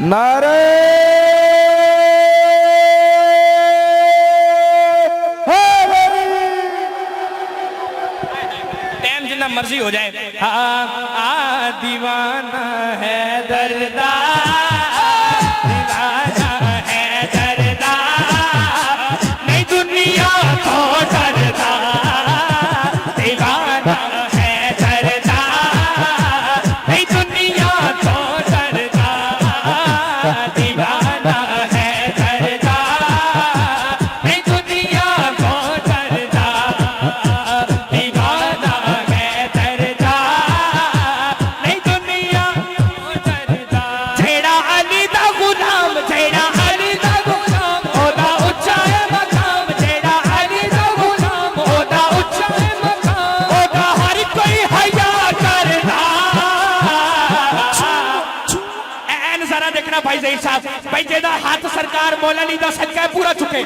नारे टाइम जितना मर्जी हो जाए। हाँ दीवाना है दर्दा, दीवाना है दर्दा, नहीं दुनिया तो डरदा, दीवाना है दर्दा, नहीं दुनिया तो डरदा, दीवाना है दर्दा, नहीं दुनिया तो डरदा, दीवाना है दर्दा, नहीं दुनिया तो डरदा। जेड़ा अली दा गुलाम, जेड़ा अली दा गुलाम, ओदा उच्चा है मकाम, जेड़ा अली दा गुलाम, ओदा उच्चा है मकाम, ओदा हर कोई हया करदा। एन जरा देखना भाई ज़हीर साहब, भाई जेदा हाथ सरकार मौला अली दा सदका पूरा चुके,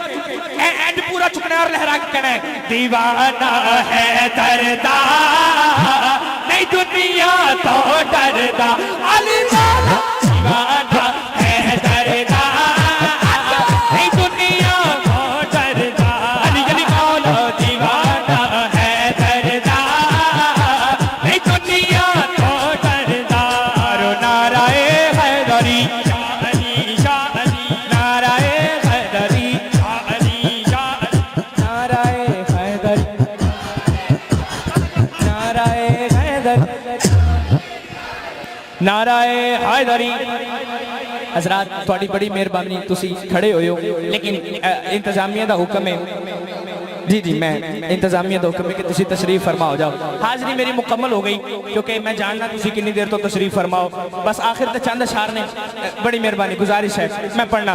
एंड पूरा चुकना और लहरा के कहना है दीवाना है दर्दा, नहीं दुनिया तो डरदा, अली मौला दीवाना है दर्दा, नहीं दुनिया तो डरदा, अली अली मौला दीवाना है दर्दा, नहीं दुनिया तो डरदा। रो नाराए हैदरी शाह अली, शाह अली, नाराए हैदरी शाह अली, शाह अली, नाराए हैदरी, नाराए हैदरी, नाराए हैदरी। हजरात थोड़ी बड़ी मेहरबानी, तुसी खड़े होए हो, लेकिन इंतजामिया का हुक्म है जी जी, मैं इंतजामिया का हुक्म है कि तुसी तशरीफ फरमा हो जाओ। हाजरी मेरी मुकम्मल हो गई, क्योंकि मैं जानना तुसी कितनी देर तो तशरीफ फरमाओ, बस आखिर तक चंद अशार ने, बड़ी मेहरबानी गुजारिश है मैं पढ़ना।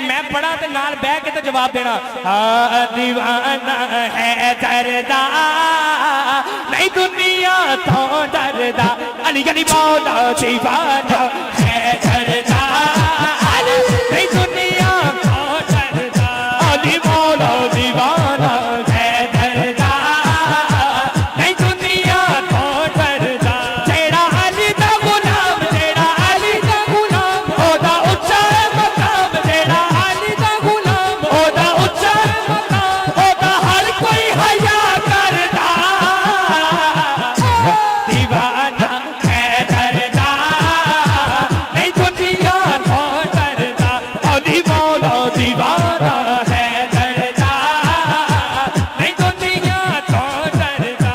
मैं पढ़ा तो नाल बह के तो जवाब देना। हाँ दीवाना है दर्दा, नहीं दुनिया तो डरदा, अली अली मौला दीवाना है दर्दा, नहीं दुनिया तो डरदा, अली मौला दीवाना है दर्दा, नहीं दुनिया तो डरदा। जेड़ा अली दा गुलाम, जेड़ा अली दा गुलाम, ओदा उच्चा है मकाम, जेड़ा अली दा गुलाम, ओदा उच्चा है मकाम, ओदा हर कोई हया करदा, दीवाना है दर्दा, नहीं दुनिया तो डरदा, अली मौला दीवाना है दर्दा, नहीं दुनिया तो डरदा।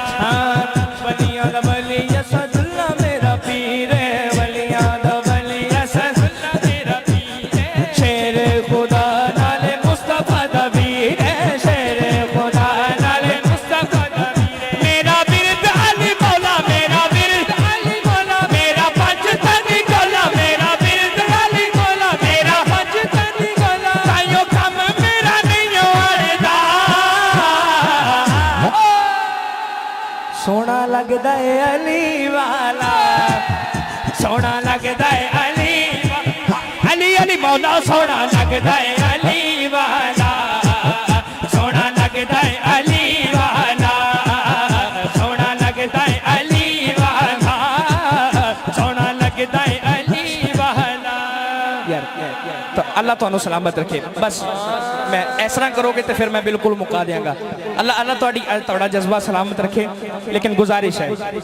वलियां दा वली असदुल्ला मेरा पीर है, वलियां दा वली असदुल्ला मेरा पीर है, शेर खुदा नाले मुस्तफा दा वीर है, शेर खुदा नाले मुस्तफा दा वीर है। मेरा बिरद अली मौला, मेरा बिरद अली मौला, मेरा पंजतनी गोला, मेरा बिरद अली मौला, मेरा पंजतनी गोला, ताइयो कम मेरा नहीं अड़दा। सोना लगदा है अली वाला, सोना लगदा है अली वाला, अली अली मौला सोना लगदा है अली वाला, सोना लगदा है अली वाला, सोना लगदा है अली वाला, सोना लगदा है अली वाला। यार तो अल्लाह तुहानू सलामत रखे। बस मैं इस तरह करोगे तो फिर मैं बिल्कुल मुका देंगा। अल्लाह अल्लाह तुहाड़ा जज्बा सलामत रखे, लेकिन गुजारिश है